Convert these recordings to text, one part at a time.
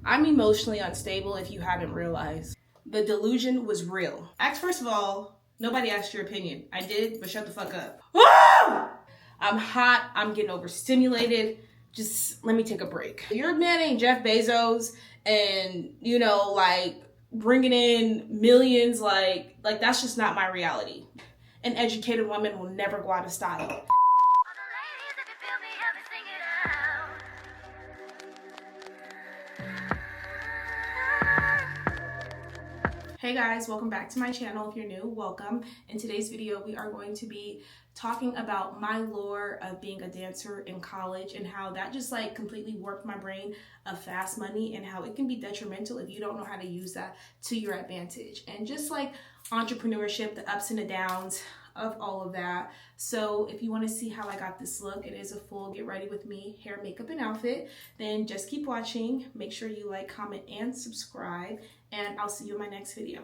I'm emotionally unstable if you haven't realized. The delusion was real. First of all, nobody asked your opinion. I did, but shut the fuck up. I'm hot. I'm getting overstimulated. Just let me take a break. Your man ain't Jeff Bezos and, like bringing in millions, like that's just not my reality. An educated woman will never go out of style. Hey guys, welcome back to my channel. If you're new, welcome. In today's video, we are going to be talking about my lore of being a dancer in college and how that just like completely warped my brain of fast money and how it can be detrimental if you don't know how to use that to your advantage. And just like entrepreneurship, the ups and the downs of all of that. So if you want to see how I got this look, it is a full get ready with me hair, makeup, and outfit. Then just keep watching. Make sure you like, comment, and subscribe. And I'll see you in my next video.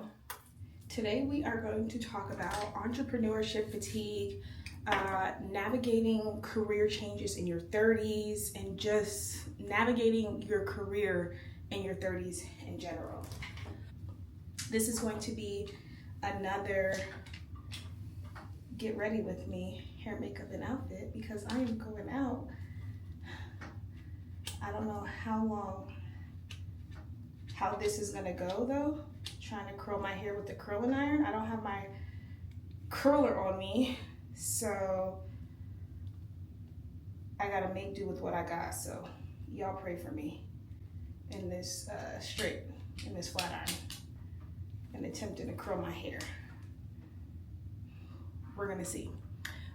Today we are going to talk about entrepreneurship fatigue, navigating career changes in your 30s, and just navigating your career in your 30s in general. This is going to be another get ready with me hair, makeup, and outfit because I am going out. I don't know how this is gonna go though. Trying to curl my hair with the curling iron. I don't have my curler on me, so I gotta make do with what I got. So y'all pray for me in this in this flat iron and attempting to curl my hair. We're gonna see.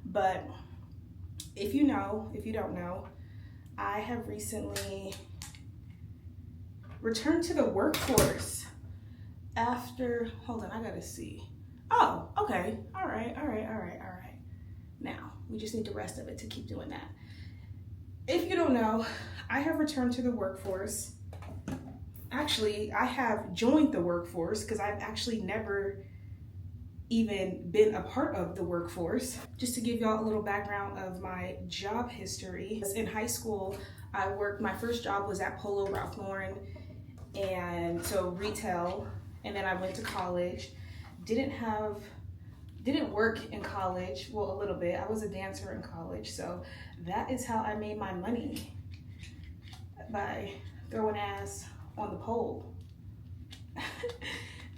But if you don't know, I have recently returned to the workforce after, hold on, I gotta see. Oh, okay, all right. Now, we just need the rest of it to keep doing that. If you don't know, I have returned to the workforce. Actually, I have joined the workforce because I've actually never even been a part of the workforce. Just to give y'all a little background of my job history. In high school, my first job was at Polo Ralph Lauren, and so retail, and then I went to college. Didn't work in college, well, a little bit. I was a dancer in college, so that is how I made my money, by throwing ass on the pole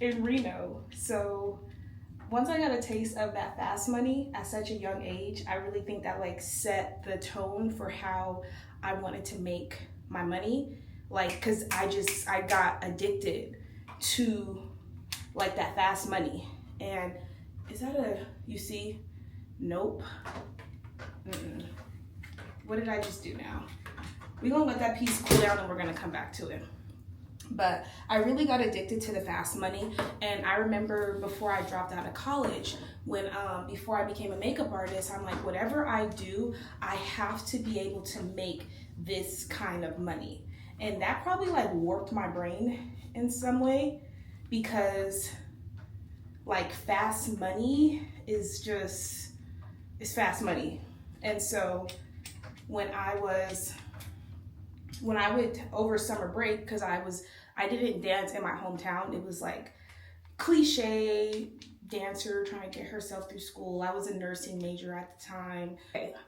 in Reno. So once I got a taste of that fast money at such a young age, I really think that like set the tone for how I wanted to make my money. Like, cause I got addicted to like that fast money. And is that you see? Nope. What did I just do now? We're gonna let that piece cool down and we're gonna come back to it. But I really got addicted to the fast money. And I remember before I dropped out of college, when before I became a makeup artist, I'm like, whatever I do, I have to be able to make this kind of money. And that probably like warped my brain in some way, because like fast money is just, it's fast money. And so when I went over summer break, because I didn't dance in my hometown. It was like cliche dancer trying to get herself through school. I was a nursing major at the time.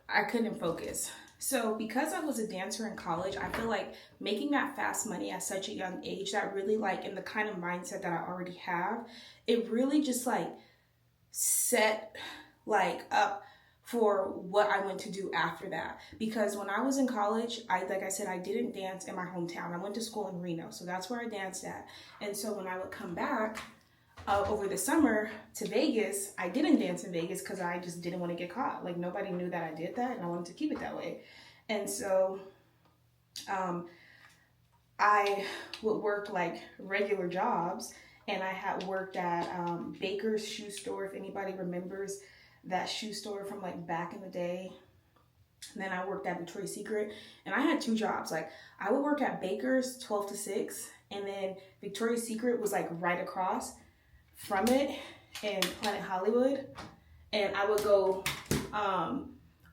I couldn't focus. So because I was a dancer in college, I feel like making that fast money at such a young age, that really like in the kind of mindset that I already have, it really just like set like up for what I went to do after that. Because when I was in college, like I said, I didn't dance in my hometown. I went to school in Reno, so that's where I danced at. And so when I would come back over the summer to Vegas, I didn't dance in Vegas because I just didn't want to get caught. Like nobody knew that I did that, and I wanted to keep it that way. And so I would work like regular jobs, and I had worked at Baker's shoe store, if anybody remembers that shoe store from like back in the day. And then I worked at Victoria's Secret, and I had two jobs. Like I would work at Baker's 12 to 6, and then Victoria's Secret was like right across from it in Planet Hollywood. And I would go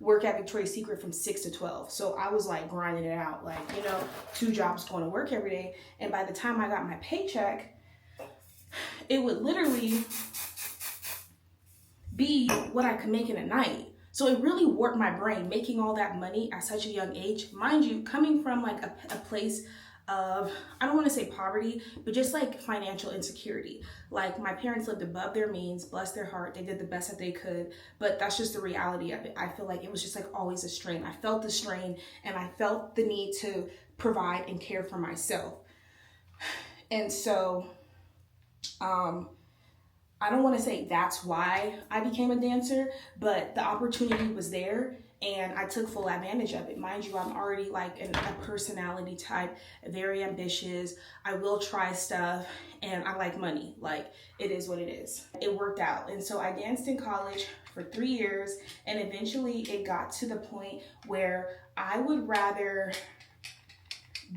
work at Victoria's Secret from 6 to 12. So I was like grinding it out, like, you know, 2 jobs, going to work every day. And by the time I got my paycheck, it would literally be what I could make in a night. So it really warped my brain, making all that money at such a young age. Mind you, coming from like a place of, I don't want to say poverty, but just like financial insecurity. Like my parents lived above their means, bless their heart, they did the best that they could, but that's just the reality of it. I feel like it was just like always a strain. I felt the strain and I felt the need to provide and care for myself. And so, I don't want to say that's why I became a dancer, but the opportunity was there and I took full advantage of it. Mind you, I'm already like a personality type, very ambitious. I will try stuff and I like money. Like, it is what it is. It worked out. And so I danced in college for 3 years and eventually it got to the point where I would rather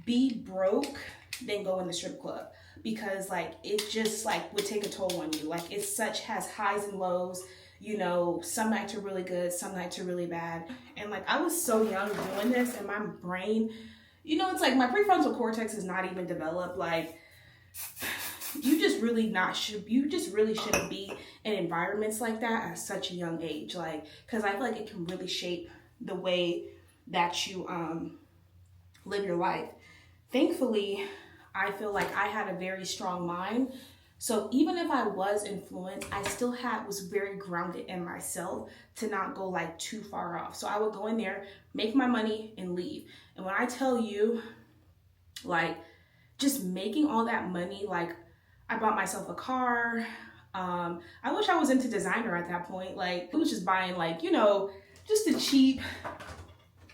be broke than go in the strip club, because like it just like would take a toll on you. Like it's such has highs and lows, you know, some nights are really good, some nights are really bad. And like I was so young doing this and my brain, you know, it's like my prefrontal cortex is not even developed. Like you just really shouldn't be in environments like that at such a young age. Like, because I feel like it can really shape the way that you live your life. Thankfully, I feel like I had a very strong mind. So even if I was influenced, I still was very grounded in myself to not go like too far off. So I would go in there, make my money and leave. And when I tell you, like just making all that money, like I bought myself a car. I wish I was into designer at that point. Like it was just buying like, you know, just a cheap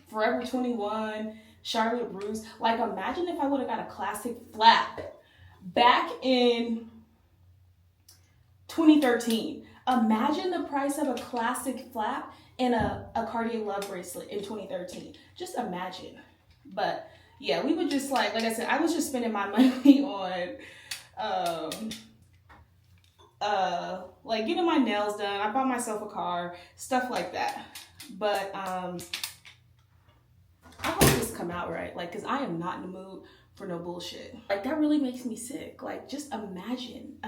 Forever 21, Charlotte Russe. Like imagine if I would have got a classic flap back in 2013. Imagine the price of a classic flap and a Cartier Love bracelet in 2013. Just imagine. But yeah, we would just like I said, I was just spending my money on like getting my nails done. I bought myself a car, stuff like that. But I hope this come out right, like, cause I am not in the mood for no bullshit. Like that really makes me sick. Like just imagine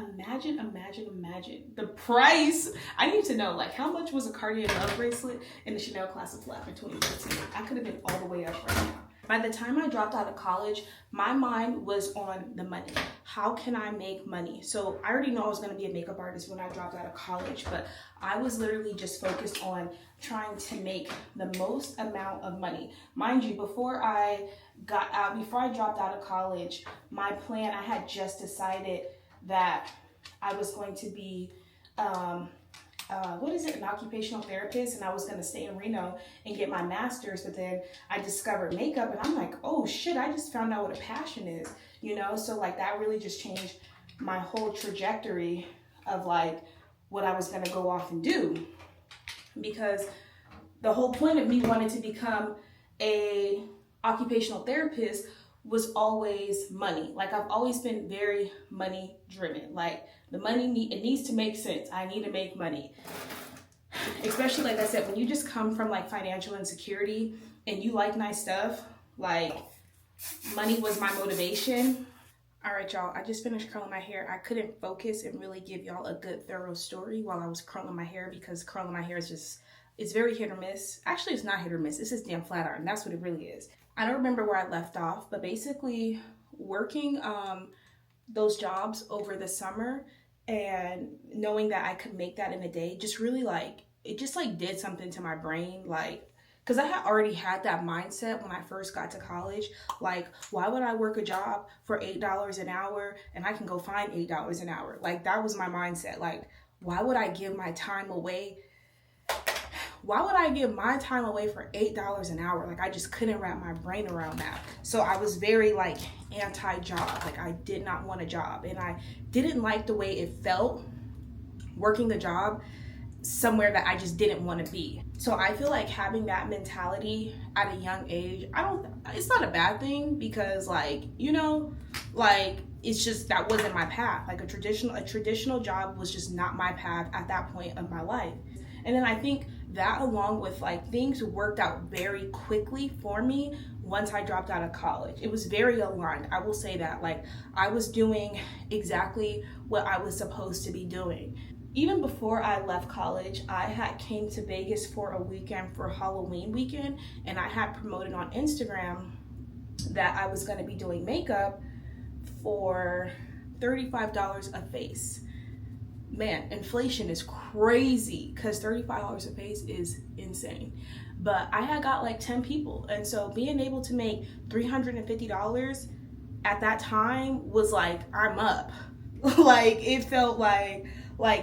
the price. I need to know like how much was a Cartier Love bracelet and a Chanel Classic Flap in 2013. I could have been all the way up right now. By the time I dropped out of college, my mind was on the money. How can I make money? So I already know I was gonna be a makeup artist when I dropped out of college, but I was literally just focused on trying to make the most amount of money. Mind you, before I dropped out of college, my plan, I had just decided that I was going to be an occupational therapist, and I was going to stay in Reno and get my master's. But then I discovered makeup and I'm like, oh shit, I just found out what a passion is, you know? So like that really just changed my whole trajectory of like what I was going to go off and do, because the whole point of me wanting to become a occupational therapist was always money. Like I've always been very money driven. Like the money it needs to make sense. I need to make money. Especially like I said, when you just come from like financial insecurity and you like nice stuff, like money was my motivation. All right, y'all, I just finished curling my hair. I couldn't focus and really give y'all a good thorough story while I was curling my hair, because curling my hair is just, it's very hit or miss. Actually, it's not hit or miss. It's just damn flat iron. That's what it really is. I don't remember where I left off, but basically working those jobs over the summer and knowing that I could make that in a day just really like, it just like did something to my brain. Like, because I had already had that mindset when I first got to college. Like, why would I work a job for $8 an hour and I can go find $8 an hour? Like, that was my mindset. Like, why would I give my time away? Why would I give my time away for $8 an hour? Like, I just couldn't wrap my brain around that. So I was very like anti-job. Like, I did not want a job, and I didn't like the way it felt working the job somewhere that I just didn't want to be. So I feel like having that mentality at a young age, it's not a bad thing, because like, you know, like it's just, that wasn't my path. Like a traditional job was just not my path at that point of my life. And then I think that, along with like things worked out very quickly for me once I dropped out of college. It was very aligned. I will say that, like, I was doing exactly what I was supposed to be doing. Even before I left college, I had came to Vegas for a weekend for Halloween weekend, and I had promoted on Instagram that I was going to be doing makeup for $35 a face. Man, inflation is crazy, because $35 a face is insane. But I had got like 10 people, and so being able to make $350 at that time was like, I'm up. Like, it felt like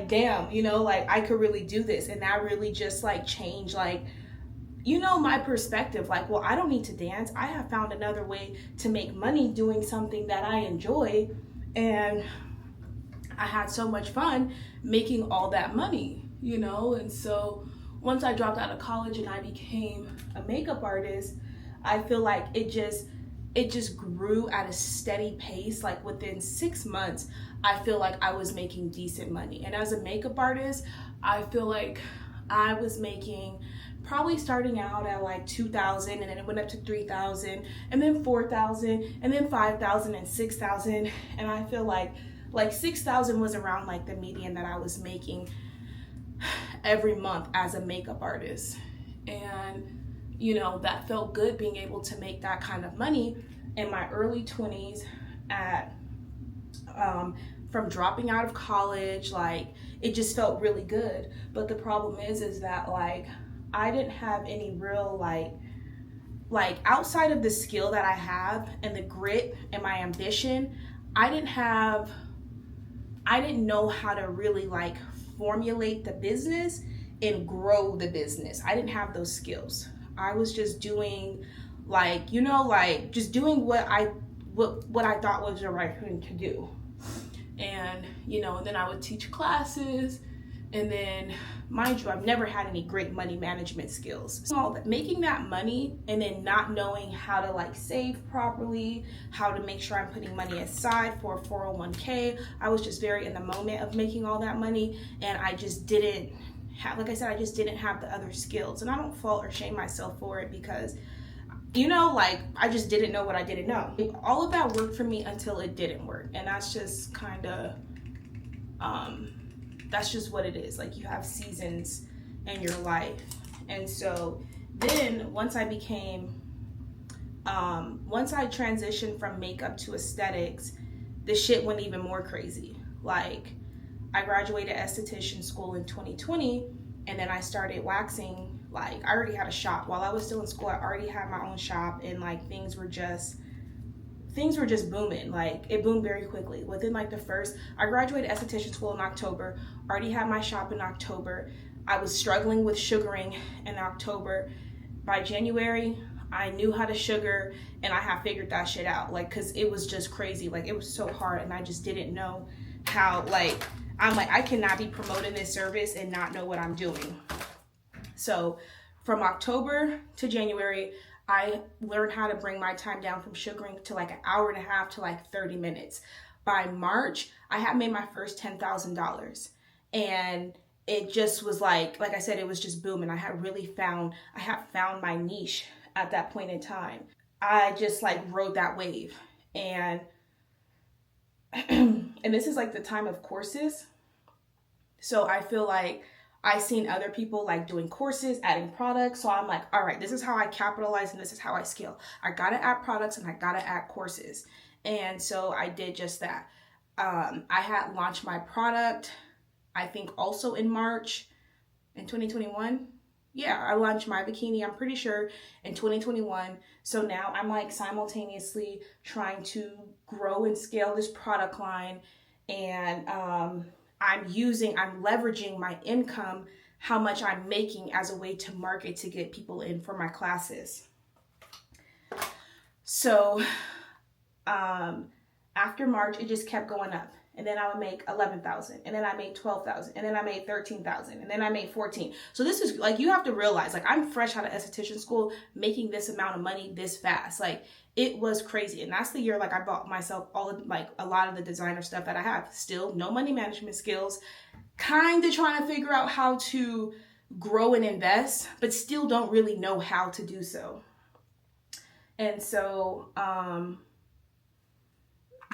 damn, you know, like I could really do this. And that really just like changed, like, you know, my perspective. Like, well, I don't need to dance. I have found another way to make money doing something that I enjoy. And I had so much fun making all that money, you know. And so once I dropped out of college and I became a makeup artist, I feel like it just grew at a steady pace. Like within 6 months, I feel like I was making decent money. And as a makeup artist, I feel like I was making, probably starting out at like 2,000, and then it went up to 3,000, and then 4,000, and then 5,000 and 6,000. And I feel like 6,000 was around like the median that I was making every month as a makeup artist. And you know, that felt good, being able to make that kind of money in my early 20s at from dropping out of college. Like, it just felt really good. But the problem is that like I didn't have any real like outside of the skill that I have and the grit and my ambition, I didn't know how to really like formulate the business and grow the business. I didn't have those skills. I was just doing like, you know, like just doing what I thought was the right thing to do. And, you know, and then I would teach classes, and then, mind you, I've never had any great money management skills. So making that money and then not knowing how to like save properly, how to make sure I'm putting money aside for a 401k. I was just very in the moment of making all that money, and I just didn't have, like I said, I just didn't have the other skills. And I don't fault or shame myself for it, because, you know, like I just didn't know what I didn't know. All of that worked for me until it didn't work. And that's just kind of, that's just what it is. Like, you have seasons in your life. And so then once I transitioned from makeup to aesthetics, the shit went even more crazy. Like, I graduated esthetician school in 2020, and then I started waxing. Like, I already had a shop. While I was still in school, I already had my own shop, and like things were just booming. Like, it boomed very quickly. Within like I graduated esthetician school in October, already had my shop in October. I was struggling with sugaring in October. By January, I knew how to sugar, and I had figured that shit out. Like, cause it was just crazy. Like, it was so hard, and I just didn't know how, like, I'm like, I cannot be promoting this service and not know what I'm doing. So from October to January, I learned how to bring my time down from sugaring to like an hour and a half to like 30 minutes. By March, I had made my first $10,000. And it just was like I said, it was just booming. I had found my niche at that point in time. I just like rode that wave. And and this is like the time of courses. So I feel like I seen other people like doing courses, adding products. So I'm like, all right, this is how I capitalize and this is how I scale. I gotta add products and I gotta add courses. And so I did just that. I had launched my product, I think also in March in 2021. Yeah, I launched my bikini, I'm pretty sure, in 2021. So now I'm like simultaneously trying to grow and scale this product line. And I'm leveraging my income, how much I'm making, as a way to market, to get people in for my classes. So after March, it just kept going up. And then I would make 11,000, and then I made 12,000, and then I made 13,000, and then I made 14. So this is like, you have to realize, like, I'm fresh out of esthetician school, making this amount of money this fast. Like, it was crazy. And that's the year, like, I bought myself a lot of the designer stuff that I have. Still no money management skills, kind of trying to figure out how to grow and invest, but still don't really know how to do so. And so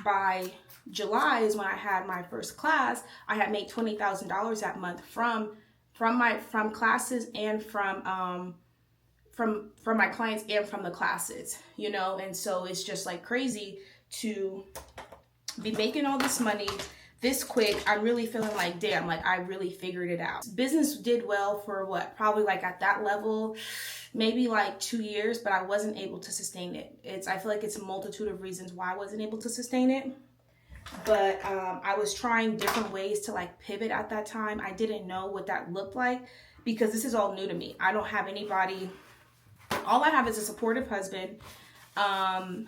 by July is when I had my first class. I had made $20,000 that month from classes and from my clients and from the classes, you know. And so it's just like crazy to be making all this money this quick. I'm really feeling like, damn, like I really figured it out. Business did well for what, probably like at that level, maybe like 2 years, but I wasn't able to sustain it. I feel like it's a multitude of reasons why I wasn't able to sustain it. But I was trying different ways to like pivot at that time. I didn't know what that looked like because this is all new to me. I don't have anybody. All I have is a supportive husband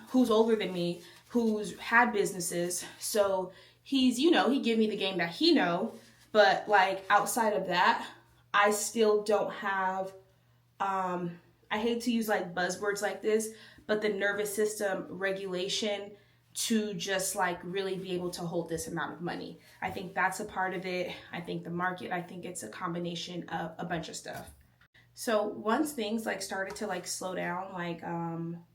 who's older than me, who's had businesses. So he's, you know, he give me the game that he know. But like outside of that, I still don't have, I hate to use like buzzwords like this, but the nervous system regulation to just like really be able to hold this amount of money. I think that's a part of it. I think the market, I think it's a combination of a bunch of stuff. So once things like started to like slow down, like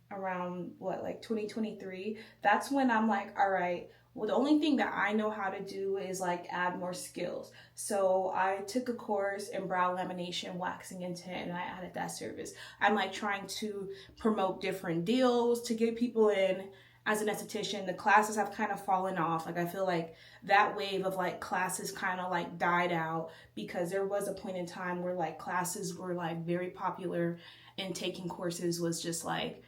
around what, like 2023, that's when I'm like, all right, well, the only thing that I know how to do is like add more skills. So I took a course in brow lamination, waxing and tint, and I added that service. I'm like trying to promote different deals to get people in. As an esthetician, the classes have kind of fallen off. Like I feel like that wave of like classes kind of like died out because there was a point in time where like classes were like very popular and taking courses was just like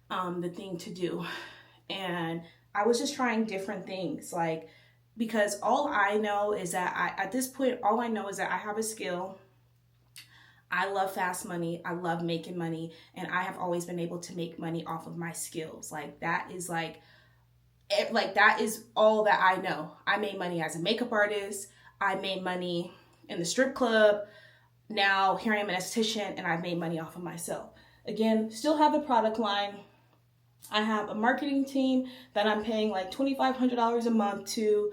the thing to do. And I was just trying different things, like, because all I know is that at this point, all I know is that I have a skill. I love fast money. I love making money. And I have always been able to make money off of my skills. Like that is like that is all that I know. I made money as a makeup artist. I made money in the strip club. Now here I am an esthetician and I've made money off of myself. Again, still have the product line. I have a marketing team that I'm paying like $2,500 a month to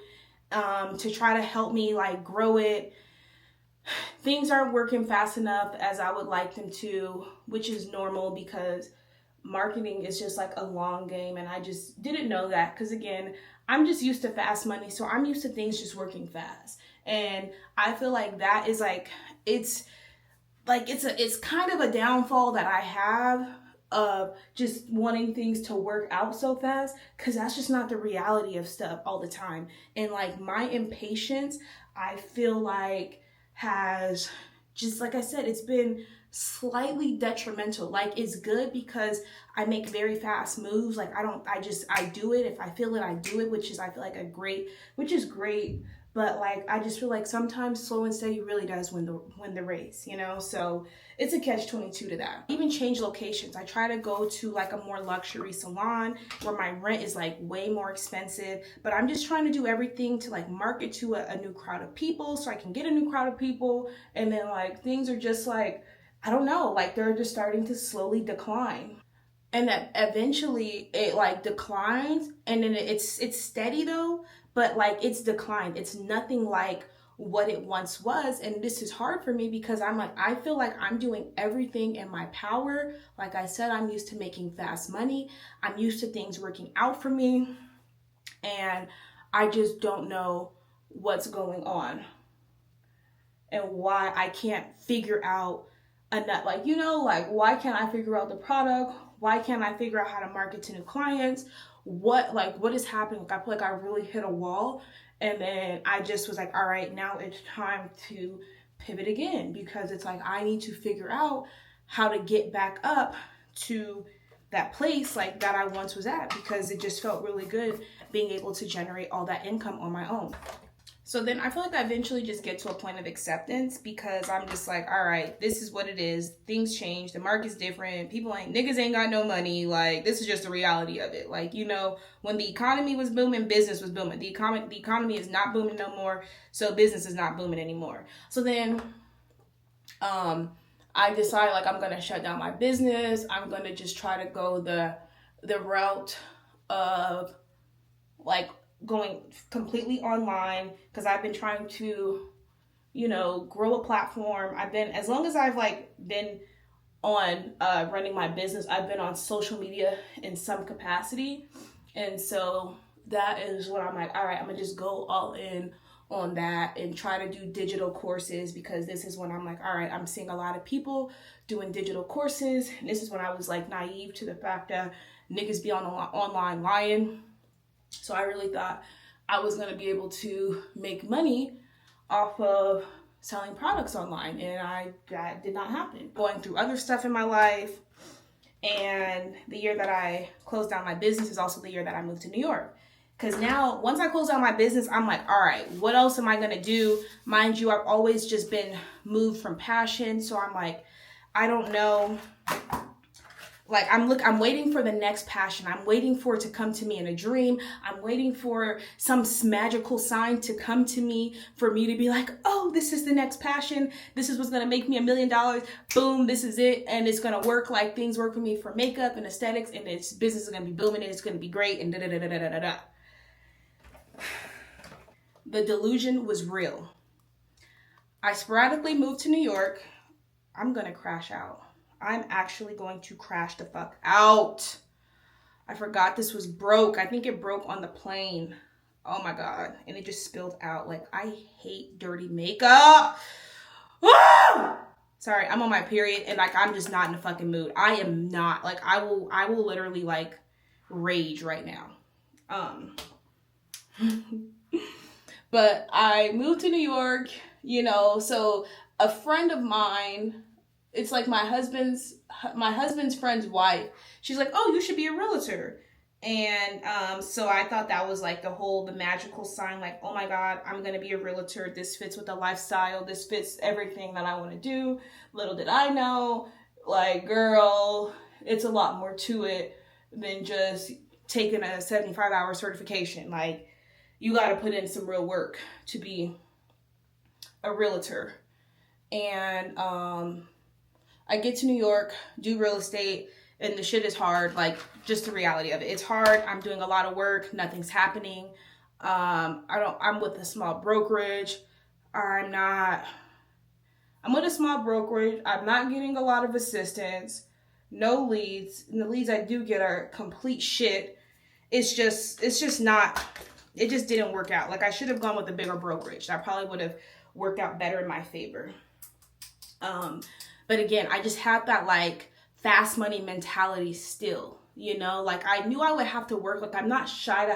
try to help me like grow it. Things aren't working fast enough as I would like them to, which is normal because marketing is just like a long game. And I just didn't know that because again, I'm just used to fast money. So I'm used to things just working fast. And I feel like that is like, it's kind of a downfall that I have of just wanting things to work out so fast, because that's just not the reality of stuff all the time. And like my impatience, I feel like has just, like I said, it's been slightly detrimental. Like it's good because I make very fast moves. Like I do it. If I feel it, I do it, which is great. But like, I just feel like sometimes slow and steady really does win the race, you know? So it's a catch-22 to that. Even change locations. I try to go to like a more luxury salon where my rent is like way more expensive, but I'm just trying to do everything to like market to a new crowd of people so I can get a new crowd of people. And then like things are just like, I don't know, like they're just starting to slowly decline. And that eventually it like declines and then it's steady though, but like it's declined. It's nothing like what it once was. And this is hard for me because I feel like I'm doing everything in my power. Like I said, I'm used to making fast money. I'm used to things working out for me. And I just don't know what's going on and why I can't figure out enough. Like, you know, like why can't I figure out the product? Why can't I figure out how to market to new clients? What is happening? Like I feel like I really hit a wall. And then I just was like, all right, now it's time to pivot again, because it's like I need to figure out how to get back up to that place like that I once was at, because it just felt really good being able to generate all that income on my own. So then I feel like I eventually just get to a point of acceptance, because I'm just like, all right, this is what it is. Things change. The market's different. Niggas ain't got no money. Like, this is just the reality of it. Like, you know, when the economy was booming, business was booming. The economy is not booming no more. So business is not booming anymore. So then, I decided like I'm going to shut down my business. I'm going to just try to go the route of like going completely online, because I've been trying to you know, grow a platform. I've been, as long as I've like been on running my business, I've been on social media in some capacity. And so that is what I'm like, all right, I'm gonna just go all in on that and try to do digital courses, because this is when I'm like, all right, I'm seeing a lot of people doing digital courses. And this is when I was like naive to the fact that niggas be on online lying. So I really thought I was gonna be able to make money off of selling products online, and that did not happen. Going through other stuff in my life, and the year that I closed down my business is also the year that I moved to New York. Because now, once I close down my business, I'm like, all right, what else am I gonna do? Mind you, I've always just been moved from passion, so I'm like, I don't know. Like, I'm waiting for the next passion. I'm waiting for it to come to me in a dream. I'm waiting for some magical sign to come to me for me to be like, oh, this is the next passion. This is what's going to make me $1 million. Boom, this is it. And it's going to work like things work for me for makeup and aesthetics. And this business is going to be booming and it's going to be great and da-da-da-da-da-da-da. The delusion was real. I sporadically moved to New York. I'm going to crash out. I'm actually going to crash the fuck out. I forgot this was broke. I think it broke on the plane. Oh my God. And it just spilled out. Like, I hate dirty makeup. Ah! Sorry, I'm on my period and like, I'm just not in a fucking mood. I am not. Like, I will literally like rage right now. But I moved to New York, you know, so a friend of mine, it's like my husband's friend's wife. She's like, oh, you should be a realtor. And so I thought that was like the magical sign, like, oh my God, I'm going to be a realtor. This fits with the lifestyle. This fits everything that I want to do. Little did I know, like, girl, it's a lot more to it than just taking a 75-hour certification. Like, you got to put in some real work to be a realtor. And I get to New York, do real estate, and the shit is hard. Like, just the reality of it. It's hard. I'm doing a lot of work. Nothing's happening. I'm with a small brokerage. I'm with a small brokerage. I'm not getting a lot of assistance. No leads. And the leads I do get are complete shit. It just didn't work out. Like, I should have gone with a bigger brokerage. That probably would have worked out better in my favor. But again, I just had that like fast money mentality still, you know, like I knew I would have to work. Like, I'm not shy to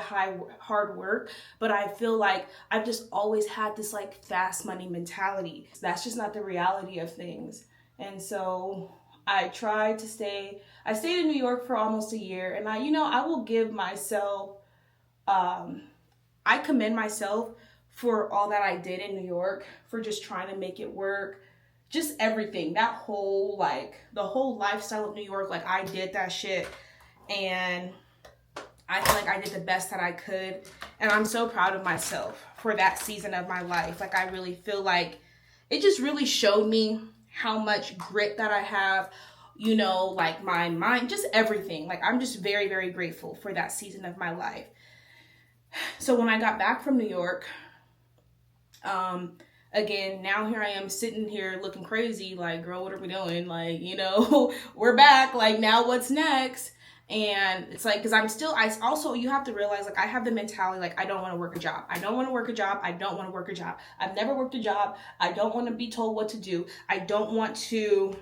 hard work, but I feel like I've just always had this like fast money mentality. That's just not the reality of things. And so I stayed in New York for almost a year, and I will give myself, I commend myself for all that I did in New York, for just trying to make it work. Just everything, the whole lifestyle of New York, like I did that shit, and I feel like I did the best that I could, and I'm so proud of myself for that season of my life. Like, I really feel like it just really showed me how much grit that I have, you know, like my mind, just everything. Like, I'm just very, very grateful for that season of my life. So when I got back from New York, again, now here I am sitting here looking crazy, like, girl, what are we doing? Like, you know, we're back. Like, now what's next? And it's like, because you have to realize, like, I have the mentality, like, I don't want to work a job. I don't want to work a job. I don't want to work a job. I've never worked a job. I don't want to be told what to do. I don't want to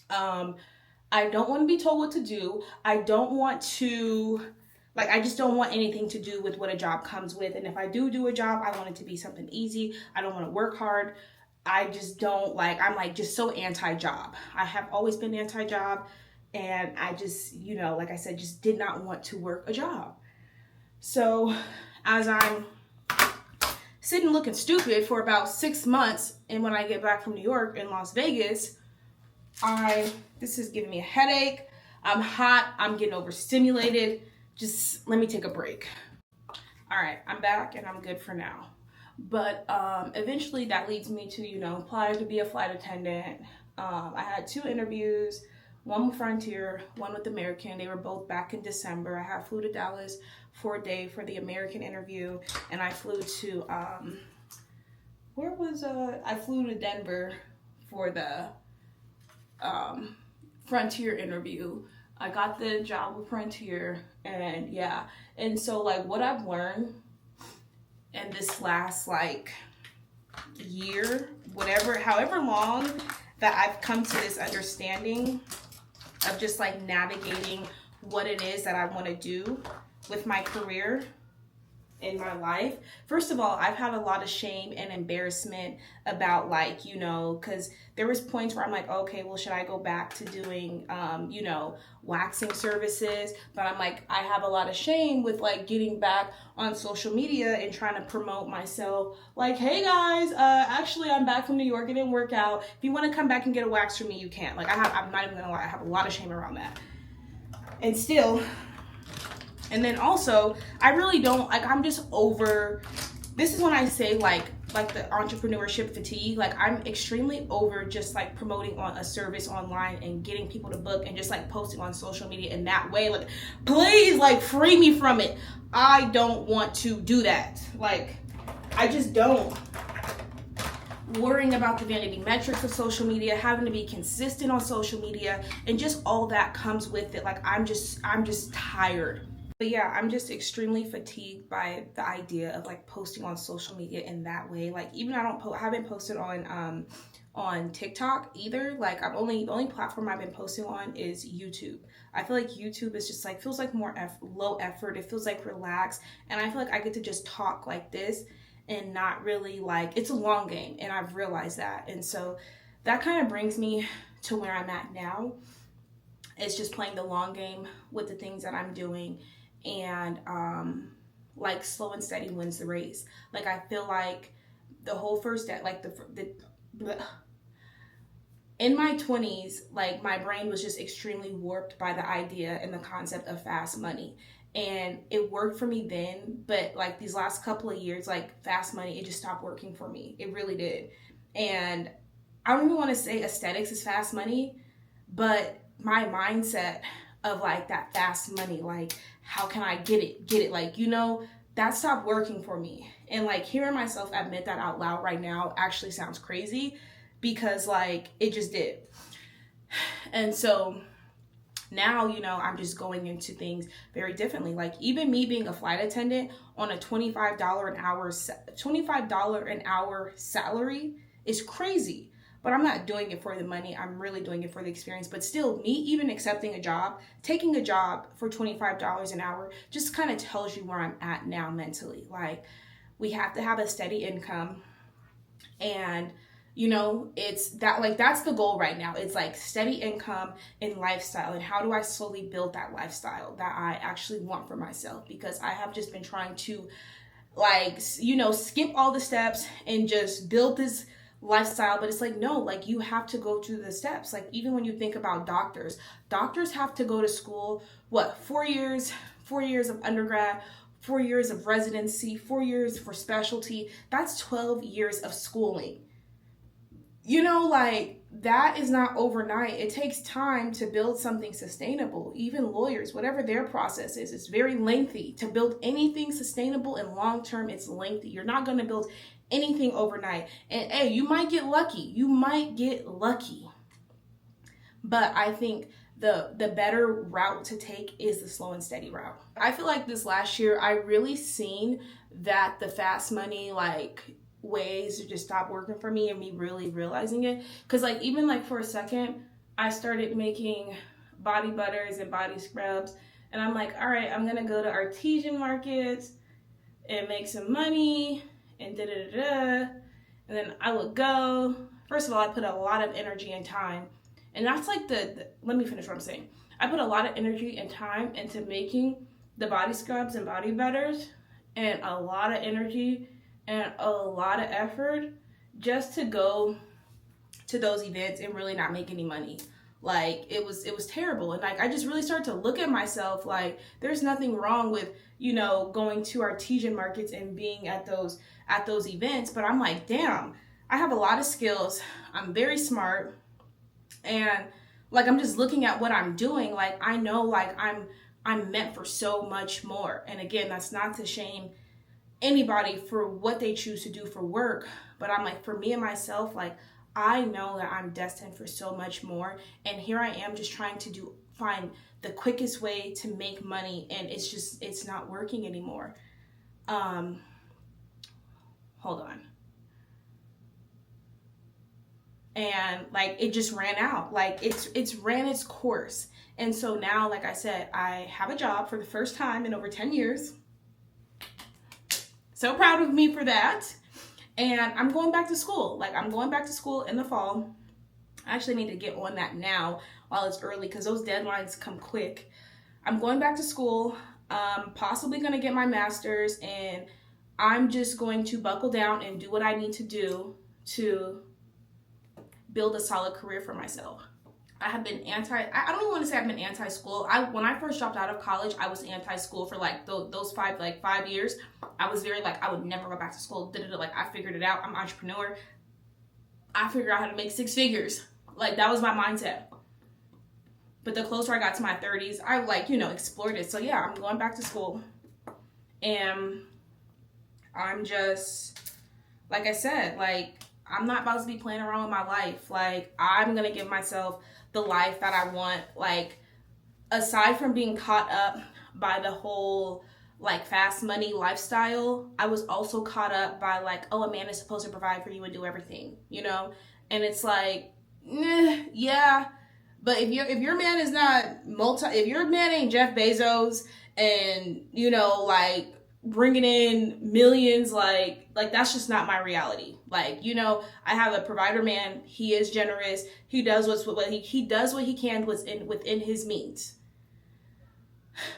be told what to do. I just don't want anything to do with what a job comes with. And if I do a job, I want it to be something easy. I don't want to work hard. I'm just so anti-job. I have always been anti-job. And I just, you know, like I said, just did not want to work a job. So as I'm sitting looking stupid for about 6 months, and when I get back from New York in Las Vegas, this is giving me a headache. I'm hot. I'm getting overstimulated. Just let me take a break. All right, I'm back and I'm good for now. But eventually that leads me to, you know, apply to be a flight attendant. I had 2 interviews, one with Frontier, one with American. They were both back in December. I flew to Dallas for a day for the American interview, and I flew to, where was I flew to Denver for the Frontier interview. I got the job with Frontier, and yeah. And so like what I've learned in this last like year, whatever, however long that I've come to this understanding of just like navigating what it is that I want to do with my career in my life. First of all, I've had a lot of shame and embarrassment about like, you know, because there was points where I'm like, okay, well, should I go back to doing, you know, waxing services? But I'm like, I have a lot of shame with like getting back on social media and trying to promote myself. Like, hey guys, actually I'm back from New York. It didn't work out. If you want to come back and get a wax from me, you can. Like I'm not even gonna lie, I have a lot of shame around that. And still, and then also, I really don't, like, I'm just over, this is when I say, like the entrepreneurship fatigue. Like, I'm extremely over just, like, promoting on a service online and getting people to book and just, like, posting on social media in that way. Like, please, like, free me from it. I don't want to do that. Like, I just don't. Worrying about the vanity metrics of social media, having to be consistent on social media, and just all that comes with it. Like, I'm just tired. But yeah, I'm just extremely fatigued by the idea of like posting on social media in that way. Like even I haven't posted on TikTok either. Like the only platform I've been posting on is YouTube. I feel like YouTube is just like feels like more low effort. It feels like relaxed, and I feel like I get to just talk like this and not really like, it's a long game, and I've realized that. And so that kind of brings me to where I'm at now. It's just playing the long game with the things that I'm doing. And like slow and steady wins the race. Like I feel like the whole first day, like in my 20s, like my brain was just extremely warped by the idea and the concept of fast money. And it worked for me then, but like these last couple of years, like fast money, it just stopped working for me. It really did. And I don't even want to say aesthetics is fast money, but my mindset of like that fast money, like how can I get it, like, you know, that stopped working for me. And like hearing myself admit that out loud right now actually sounds crazy, because like it just did. And so now, you know, I'm just going into things very differently. Like even me being a flight attendant on a $25 an hour salary is crazy. But I'm not doing it for the money. I'm really doing it for the experience. But still, me even accepting a job, taking a job for $25 an hour just kind of tells you where I'm at now mentally. Like, we have to have a steady income. And, you know, it's that, like, that's the goal right now. It's like steady income and lifestyle. And how do I slowly build that lifestyle that I actually want for myself? Because I have just been trying to, like, you know, skip all the steps and just build this lifestyle. But it's like, no, like you have to go through the steps. Like even when you think about doctors have to go to school, what, 4 years of undergrad, 4 years of residency, 4 years for specialty. That's 12 years of schooling. You know, like that is not overnight. It takes time to build something sustainable. Even lawyers, whatever their process is, it's very lengthy. To build anything sustainable and long-term, it's lengthy. You're not going to build anything overnight. And hey, you might get lucky. But I think the better route to take is the slow and steady route. I feel like this last year, I really seen that the fast money, like ways to just stop working for me, and me really realizing it. Cause like, even like for a second, I started making body butters and body scrubs, and I'm like, all right, I'm gonna go to artesian markets and make some money and and then I would go. First of all, I put a lot of energy and time, and that's like let me finish what I'm saying. I put a lot of energy and time into making the body scrubs and body butters, and a lot of energy and a lot of effort just to go to those events and really not make any money. Like it was terrible. And like I just really started to look at myself like there's nothing wrong with, you know, going to artesian markets and being at those events, but I'm like, damn, I have a lot of skills. I'm very smart, and like I'm just looking at what I'm doing, like I know like I'm meant for so much more. And again, that's not to shame anybody for what they choose to do for work, but I'm like, for me and myself, like, I know that I'm destined for so much more, and here I am just trying to find the quickest way to make money, and it's not working anymore. Hold on. And like, it just ran out. Like, it's ran its course. And so now, like I said, I have a job for the first time in over 10 years. So proud of me for that. And I'm going back to school. Like, I'm going back to school in the fall. I actually need to get on that now while it's early, because those deadlines come quick. I'm going back to school, possibly going to get my master's, and I'm just going to buckle down and do what I need to do to build a solid career for myself. I have been I don't even want to say I've been anti-school. When I first dropped out of college, I was anti-school for like those 5 years. I was very like, I would never go back to school. Like, I figured it out. I'm an entrepreneur. I figured out how to make 6 figures. Like, that was my mindset. But the closer I got to my 30s, I explored it. So yeah, I'm going back to school. And I'm just, like I said, like, I'm not about to be playing around with my life. Like, I'm going to give myself the life that I want. Like, aside from being caught up by the whole, like, fast money lifestyle, I was also caught up by, like, oh, a man is supposed to provide for you and do everything, you know? And it's like, yeah. But if your man is not if your man ain't Jeff Bezos and, like, bringing in millions, like that's just not my reality. Like, I have a provider man. He is generous. He does he does what he can within his means.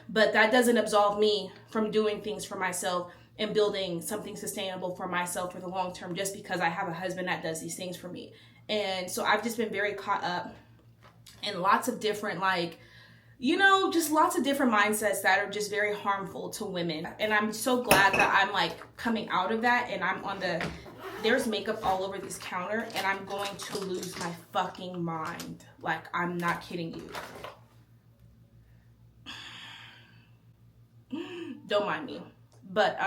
But that doesn't absolve me from doing things for myself and building something sustainable for myself for the long term, just because I have a husband that does these things for me. And so I've just been very caught up in lots of different, like, just lots of different mindsets that are just very harmful to women. And I'm so glad that I'm, like, coming out of that, and I'm there's makeup all over this counter, and I'm going to lose my fucking mind. Like, I'm not kidding you. Don't mind me. But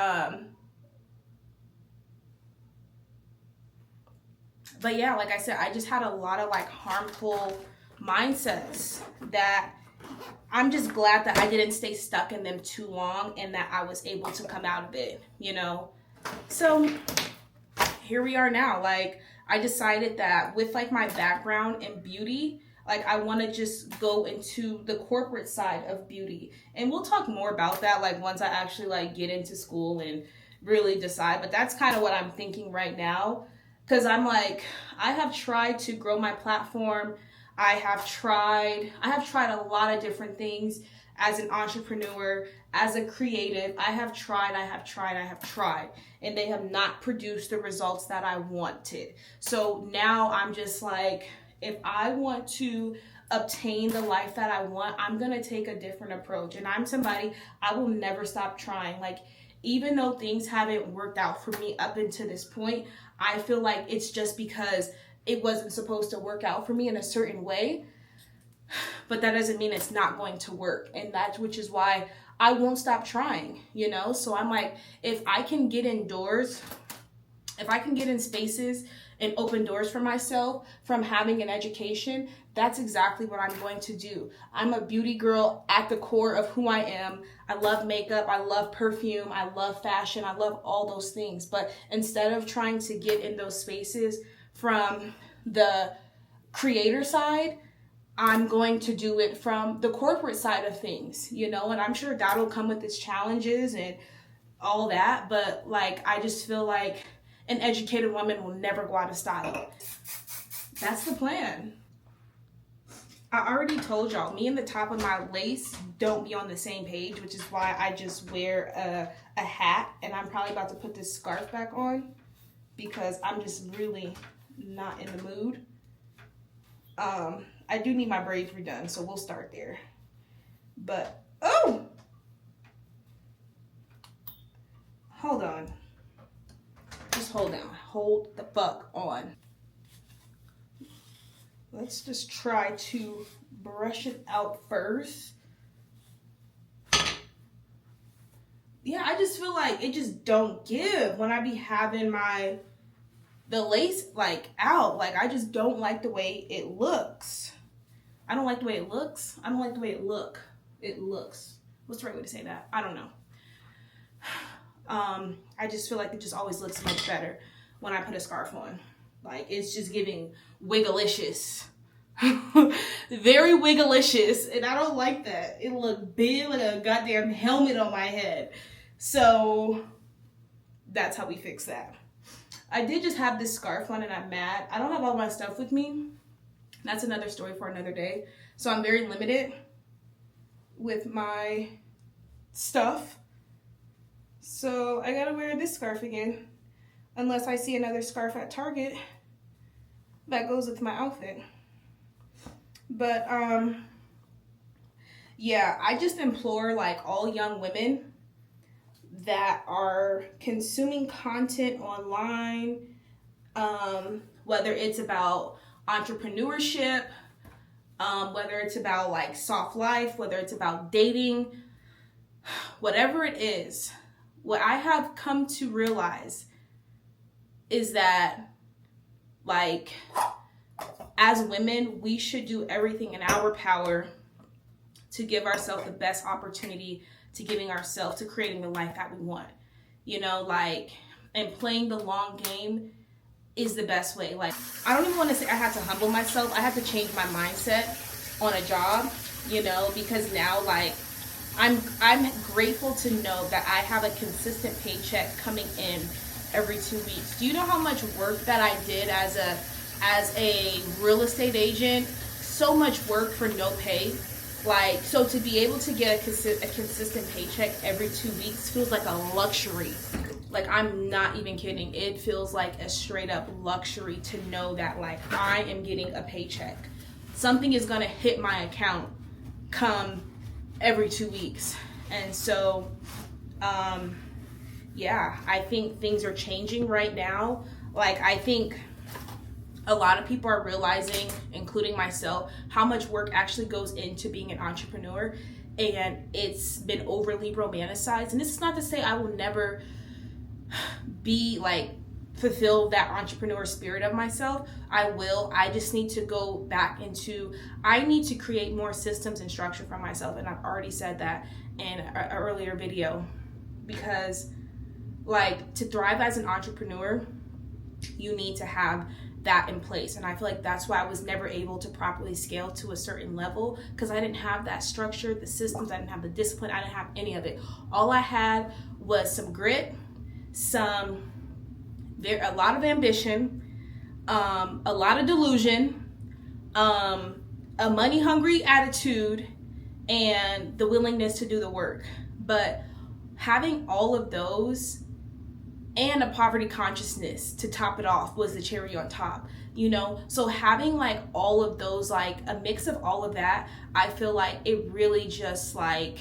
yeah, like I said, I just had a lot of, like, harmful mindsets that I'm just glad that I didn't stay stuck in them too long, and that I was able to come out of it, So here we are now. Like, I decided that with, like, my background in beauty, like, I want to just go into the corporate side of beauty. And we'll talk more about that, like, once I actually, like, get into school and really decide. But that's kind of what I'm thinking right now. Because I'm like, I have tried to grow my platform. I have tried a lot of different things as an entrepreneur, as a creative. I have tried, and they have not produced the results that I wanted. So now I'm just like, if I want to obtain the life that I want, I'm going to take a different approach. And I'm somebody, I will never stop trying. Like, even though things haven't worked out for me up until this point, I feel like it's just because it wasn't supposed to work out for me in a certain way. But that doesn't mean it's not going to work. And which is why I won't stop trying, So I'm like, if I can get indoors, if I can get in spaces and open doors for myself from having an education, that's exactly what I'm going to do. I'm a beauty girl at the core of who I am. I love makeup. I love perfume. I love fashion. I love all those things. But instead of trying to get in those spaces from the creator side, I'm going to do it from the corporate side of things, and I'm sure that'll come with its challenges and all that. But, like, I just feel like an educated woman will never go out of style. That's the plan. I already told y'all, me and the top of my lace don't be on the same page, which is why I just wear a hat. And I'm probably about to put this scarf back on because I'm just really not in the mood. I do need my braids redone, so we'll start there. But, oh! Hold on. Just hold down. Hold the fuck on. Let's just try to brush it out first. yeah, I just feel like it just don't give when I be having the lace like out. Like, I just don't like the way it looks. I don't like the way it looks. I don't like the way it looks. What's the right way to say that? I don't know. I just feel like it just always looks much better when I put a scarf on. Like, it's just giving wigglicious. Very wigglicious. And I don't like that. It looked big, like a goddamn helmet on my head. So that's how we fix that. I did just have this scarf on and I'm mad. I don't have all my stuff with me. That's another story for another day. So I'm very limited with my stuff. So I gotta wear this scarf again. Unless I see another scarf at Target that goes with my outfit. But yeah, I just implore like all young women that are consuming content online, whether it's about entrepreneurship, whether it's about like soft life, whether it's about dating, whatever it is, what I have come to realize is that like as women, we should do everything in our power to give ourselves the best opportunity to giving ourselves to creating the life that we want. You know, like, and playing the long game is the best way. Like, I don't even want to say I had to humble myself. I had to change my mindset on a job, you know, because now like I'm grateful to know that I have a consistent paycheck coming in every 2 weeks. Do you know how much work that I did as a real estate agent? So much work for no pay. Like, so to be able to get a consistent paycheck every 2 weeks feels like a luxury. Like, I'm not even kidding. It feels like a straight up luxury to know that like I am getting a paycheck. Something is gonna hit my account come every 2 weeks. And so, yeah, I think things are changing right now. Like, I think a lot of people are realizing, including myself, how much work actually goes into being an entrepreneur, and it's been overly romanticized. And this is not to say I will never be like fulfill that entrepreneur spirit of myself. I will. I just need to go back into, I need to create more systems and structure for myself. And I've already said that in an earlier video, because like to thrive as an entrepreneur, you need to have that in place. And I feel like that's why I was never able to properly scale to a certain level, because I didn't have that structure, the systems, I didn't have the discipline, I didn't have any of it. All I had was some grit, a lot of ambition, a lot of delusion, a money hungry attitude, and the willingness to do the work. But having all of those and a poverty consciousness to top it off was the cherry on top, you know? So having like all of those, like a mix of all of that, I feel like it really just like,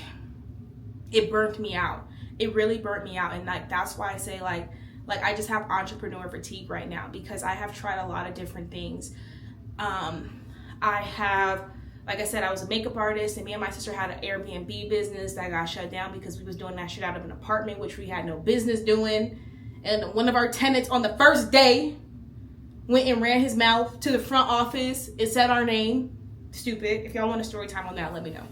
it burnt me out. It really burnt me out. And like, that's why I say like I just have entrepreneur fatigue right now, because I have tried a lot of different things. I have, like I said, I was a makeup artist, and me and my sister had an Airbnb business that got shut down because we was doing that shit out of an apartment, which we had no business doing. And one of our tenants on the first day went and ran his mouth to the front office. It said our name. Stupid. If y'all want a story time on that, let me know.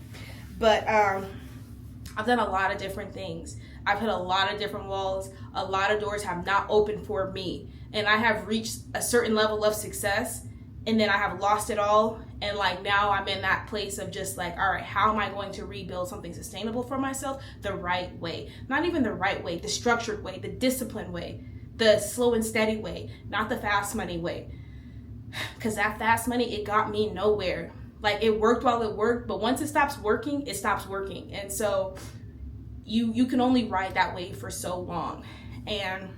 But I've done a lot of different things. I've hit a lot of different walls. A lot of doors have not opened for me. And I have reached a certain level of success, and then I have lost it all. And like now I'm in that place of just like, all right, how am I going to rebuild something sustainable for myself the right way? Not even the right way, the structured way, the disciplined way, the slow and steady way, not the fast money way. Because that fast money, it got me nowhere. Like, it worked while it worked, but once it stops working, it stops working. And so you can only ride that wave for so long. And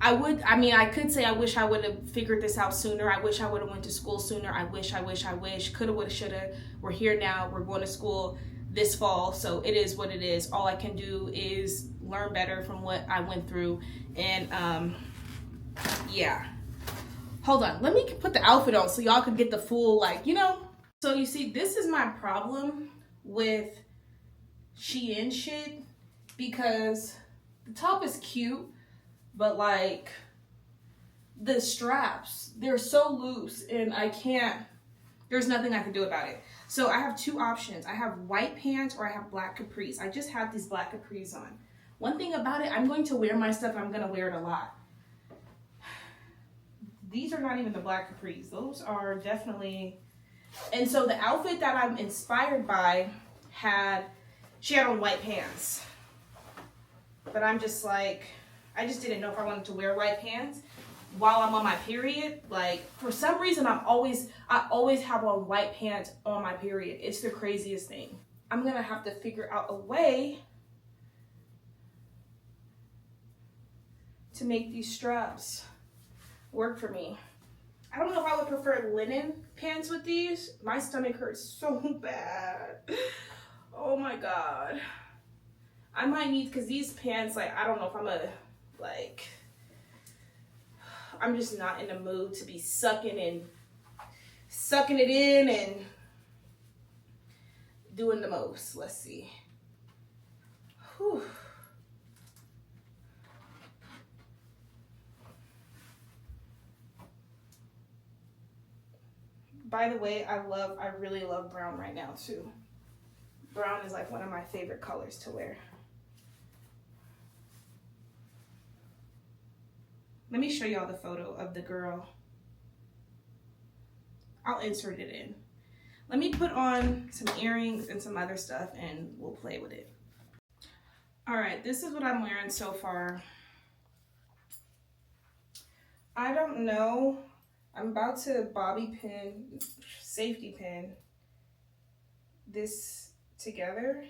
I could say I wish I would have figured this out sooner. I wish I would have went to school sooner. I wish. Coulda, woulda, shoulda. We're here now. We're going to school this fall. So it is what it is. All I can do is learn better from what I went through. And yeah. Hold on. Let me put the outfit on so y'all can get the full, like, you know. So you see, this is my problem with Shein shit. because the top is cute, but like the straps, they're so loose and there's nothing I can do about it. So I have two options. I have white pants or I have black capris. I just have these black capris on. One thing about it, I'm going to wear my stuff and I'm going to wear it a lot. These are not even the black capris. Those are definitely... And so the outfit that I'm inspired by she had on white pants. But I'm just like, I just didn't know if I wanted to wear white pants while I'm on my period. Like, for some reason, I always have on white pants on my period. It's the craziest thing. I'm gonna have to figure out a way to make these straps work for me. I don't know if I would prefer linen pants with these. My stomach hurts so bad. Oh my God. I might need, because these pants, like, I don't know if I'm just not in the mood to be sucking it in and doing the most. Let's see. Whew. By the way, I really love brown right now too. Brown is like one of my favorite colors to wear. Let me show y'all the photo of the girl. I'll insert it in. Let me put on some earrings and some other stuff and we'll play with it. All right, this is what I'm wearing so far. I don't know. I'm about to safety pin this together,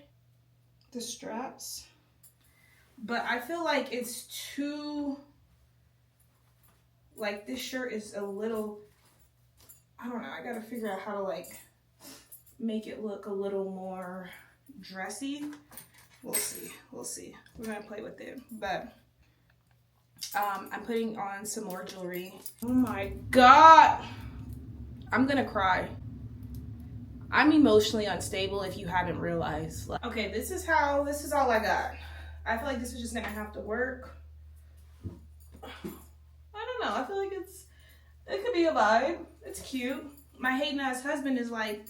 the straps. But I feel like it's too, like this shirt is a little, I don't know, I gotta figure out how to like make it look a little more dressy. We'll see. We're gonna play with it. But I'm putting on some more jewelry. Oh my God. I'm gonna cry. I'm emotionally unstable if you haven't realized. Okay, this is all I got. I feel like this is just gonna have to work. I don't know. I feel like it could be a vibe. It's cute. My hating ass husband is like,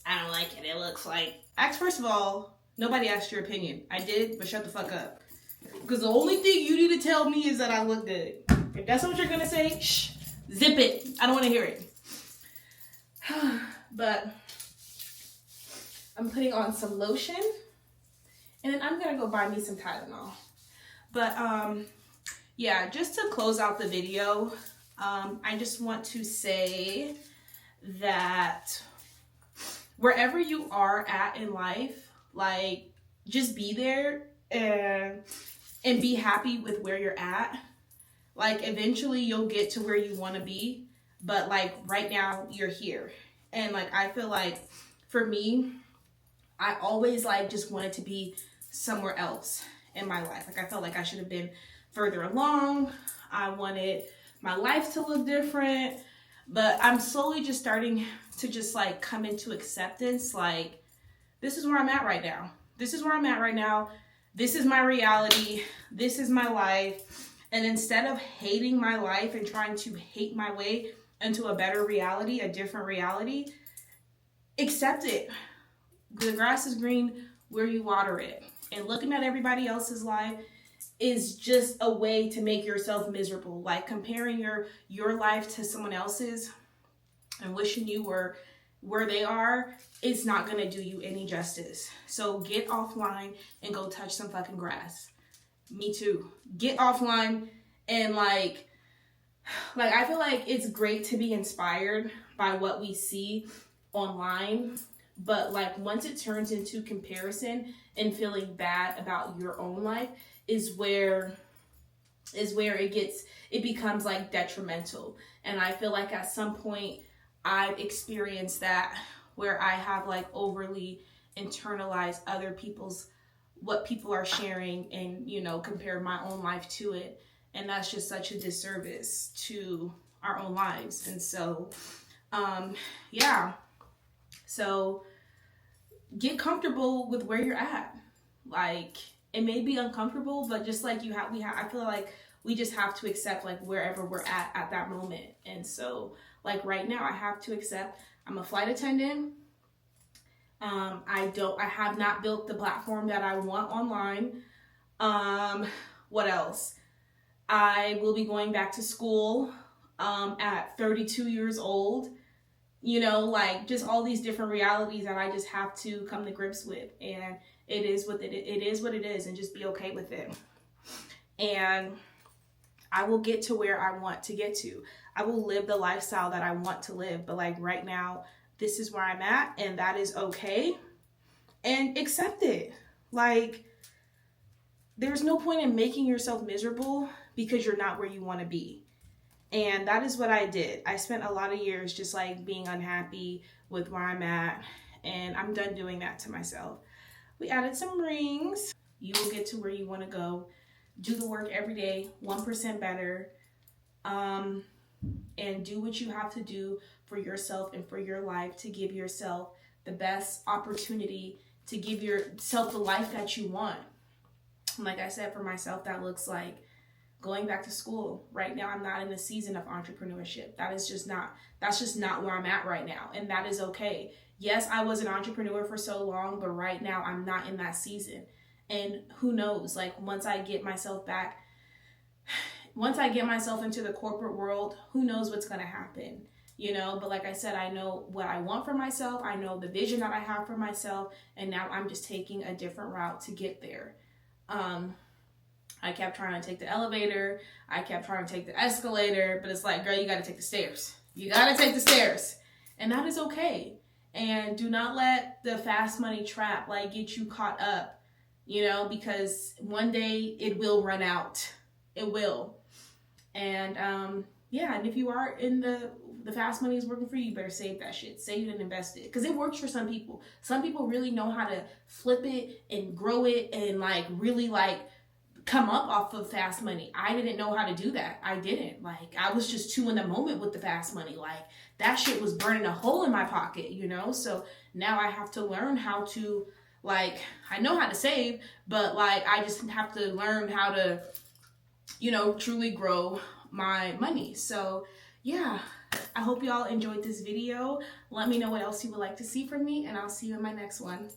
I don't like it. It looks like... First of all, nobody asked your opinion. I did, but shut the fuck up. Because the only thing you need to tell me is that I look good. If that's what you're gonna say, shh, zip it. I don't want to hear it. But I'm putting on some lotion, and then I'm gonna go buy me some Tylenol. But yeah, just to close out the video, I just want to say that wherever you are at in life, like, just be there and be happy with where you're at. Like, eventually you'll get to where you want to be, but like right now you're here. And like, I feel like for me, I always like just wanted to be somewhere else in my life. Like, I felt like I should have been further along. I wanted my life to look different, but I'm slowly just starting to just like come into acceptance. Like, this is where I'm at right now. This is where I'm at right now. This is my reality. This is my life. And instead of hating my life and trying to hate my way into a better reality, a different reality, accept it. The grass is green where you water it. And looking at everybody else's life is just a way to make yourself miserable. Like, comparing your life to someone else's and wishing you were where they are, it's not gonna do you any justice. So get offline and go touch some fucking grass. Me too. Get offline and like I feel like it's great to be inspired by what we see online, but like once it turns into comparison and feeling bad about your own life is where it becomes like detrimental. And I feel like at some point I've experienced that, where I have like overly internalized what people are sharing and, you know, compare my own life to it. And that's just such a disservice to our own lives. And so, yeah. So get comfortable with where you're at. Like, It may be uncomfortable, but just like I feel like we just have to accept like wherever we're at that moment. And so like right now I have to accept I'm a flight attendant. I have not built the platform that I want online. What else? I will be going back to school at 32 years old. You know, like just all these different realities that I just have to come to grips with. And it is what it is, and just be okay with it. And I will get to where I want to get to. I will live the lifestyle that I want to live. But like right now, this is where I'm at, and that is okay. And accept it. Like, there's no point in making yourself miserable because you're not where you want to be. And that is what I did. I spent a lot of years just like being unhappy with where I'm at, and I'm done doing that to myself. We added some rings. You will get to where you want to go. Do the work every day, 1% better, and do what you have to do for yourself and for your life to give yourself the best opportunity to give yourself the life that you want. Like I said, for myself, that looks like going back to school. Right now, I'm not in a season of entrepreneurship. That's just not where I'm at right now. And that is okay. Yes, I was an entrepreneur for so long, but right now I'm not in that season. And who knows, like once I get myself into the corporate world, who knows what's going to happen, you know? But like I said, I know what I want for myself. I know the vision that I have for myself. And now I'm just taking a different route to get there. I kept trying to take the elevator. I kept trying to take the escalator, but it's like, girl, you got to take the stairs. You got to take the stairs. And that is okay. And do not let the fast money trap like get you caught up, you know, because one day it will run out. It will. And yeah, and if you are in the fast money is working for you, you better save that shit. Save it and invest it. Because it works for some people. Some people really know how to flip it and grow it and like really like come up off of fast money. I didn't know how to do that. I didn't. Like, I was just too in the moment with the fast money. Like, that shit was burning a hole in my pocket, you know? So now I have to learn how to, like, I know how to save, but like, I just have to learn how to, you know, truly grow my money. So yeah, I hope y'all enjoyed this video. Let me know what else you would like to see from me, and I'll see you in my next one.